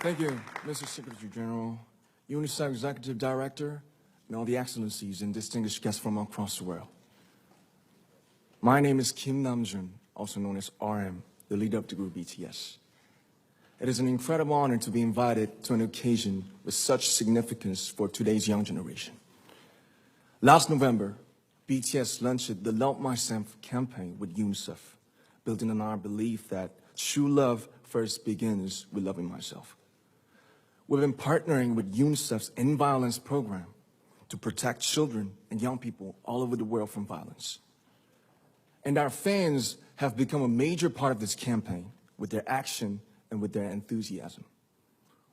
Thank you, Mr. Secretary General, Unicef Executive Director, and all the excellencies and distinguished guests from across the world. My name is Kim Namjoon, also known as RM, the leader of the group BTS. It is an incredible honor to be invited to an occasion with such significance for today's young generation. Last November, BTS launched the Love Myself campaign with Unicef, building on our belief that true love first begins with loving myself. We've been partnering with UNICEF's End Violence program to protect children and young people all over the world from violence. And our fans have become a major part of this campaign with their action and with their enthusiasm.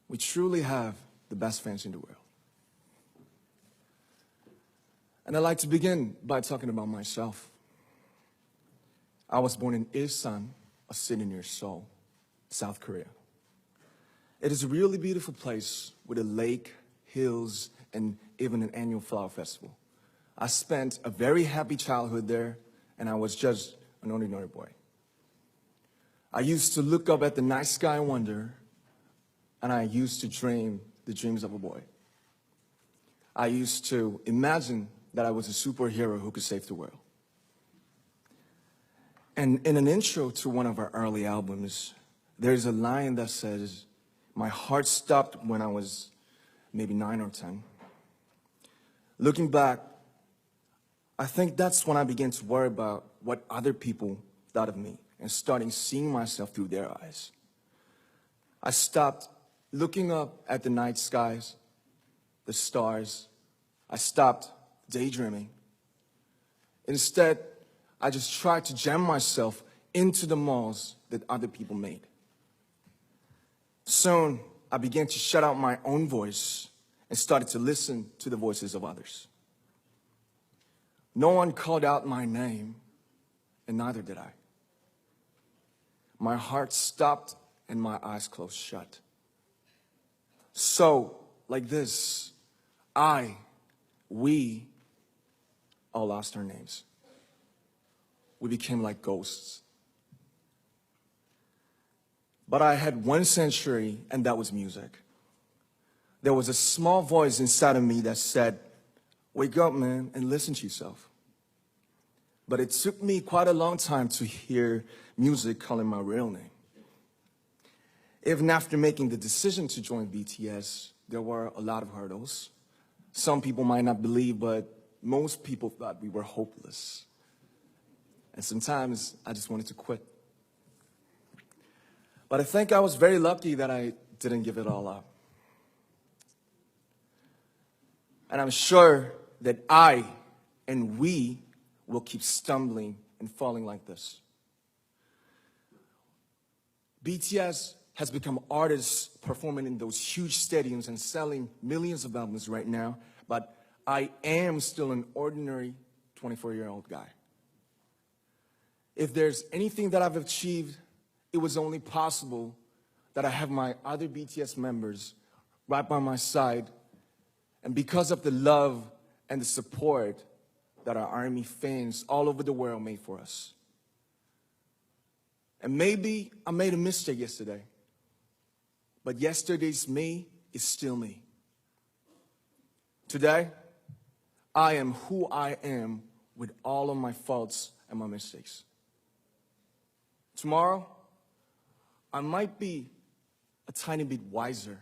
We truly have the best fans in the world. And I'd like to begin by talking about myself. I was born in Ilsan, a city near Seoul, South Korea. It is a really beautiful place with a lake, hills, and even an annual flower festival. I spent a very happy childhood there, and I was just an ordinary boy. I used to look up at the night sky and wonder, and I used to dream the dreams of a boy. I used to imagine that I was a superhero who could save the world. And in an intro to one of our early albums, there's a line that says, "My heart stopped when I was maybe 9 or 10. Looking back, I think that's when I began to worry about what other people thought of me and starting seeing myself through their eyes. I stopped looking up at the night skies, the stars. I stopped daydreaming. Instead, I just tried to jam myself into the malls that other people made. Soon, I began to shut out my own voice and started to listen to the voices of others. No one called out my name, and neither did I. My heart stopped and my eyes closed shut. So, like this, we all lost our names. We became like ghosts. But I had one sanctuary, and that was music. There was a small voice inside of me that said, "Wake up, man, and listen to yourself." But it took me quite a long time to hear music calling my real name. Even after making the decision to join BTS, there were a lot of hurdles. Some people might not believe, but most people thought we were hopeless. And sometimes I just wanted to quit. But I think I was very lucky that I didn't give it all up. And I'm sure that I and we will keep stumbling and falling like this. BTS has become artists performing in those huge stadiums and selling millions of albums right now, but I am still an ordinary 24-year-old guy. If there's anything that I've achieved, it was only possible that I have my other BTS members right by my side, and because of the love and the support that our ARMY fans all over the world made for us. And maybe I made a mistake yesterday, but yesterday's me is still me. Today, I am who I am with all of my faults and my mistakes. Tomorrow, I might be a tiny bit wiser,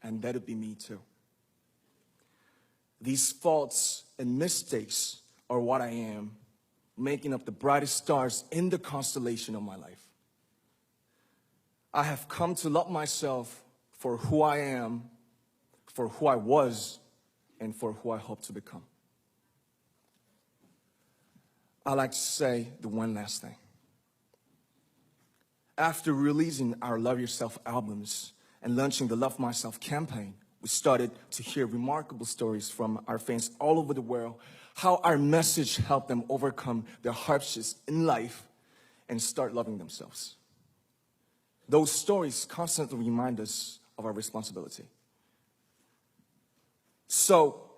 and that'll be me too. These faults and mistakes are what I am, making up the brightest stars in the constellation of my life. I have come to love myself for who I am, for who I was, and for who I hope to become. I'd like to say the one last thing. After releasing our Love Yourself albums and launching the Love Myself campaign, we started to hear remarkable stories from our fans all over the world, how our message helped them overcome their hardships in life and start loving themselves. Those stories constantly remind us of our responsibility. So,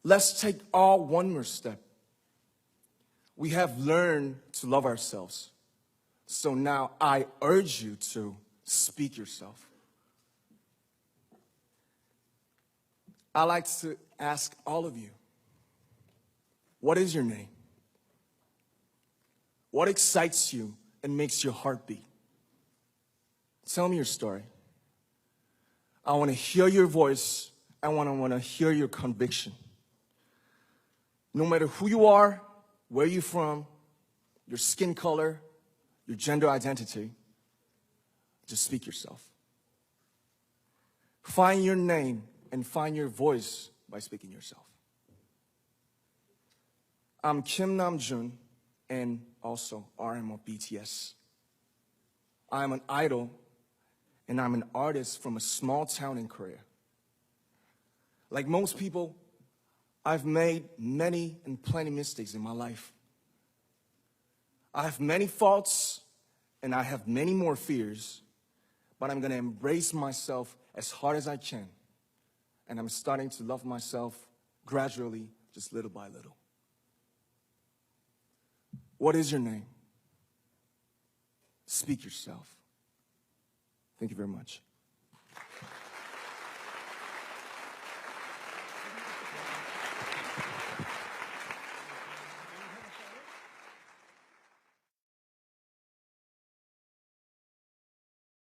let's take all one more step. We have learned to love ourselves. So now I urge you to speak yourself. I like to ask all of you, what is your name? What excites you and makes your heart beat? Tell me your story. I want to hear your voice. I want to hear your conviction. No matter who you are, where you're from, your skin color, your gender identity, just speak yourself. Find your name and find your voice by speaking yourself. I'm Kim Namjoon and also RM of BTS. I'm an idol and I'm an artist from a small town in Korea. Like most people, I've made many and plenty mistakes in my life. I have many faults and I have many more fears, but I'm gonna embrace myself as hard as I can. And I'm starting to love myself gradually, just little by little. What is your name? Speak yourself. Thank you very much.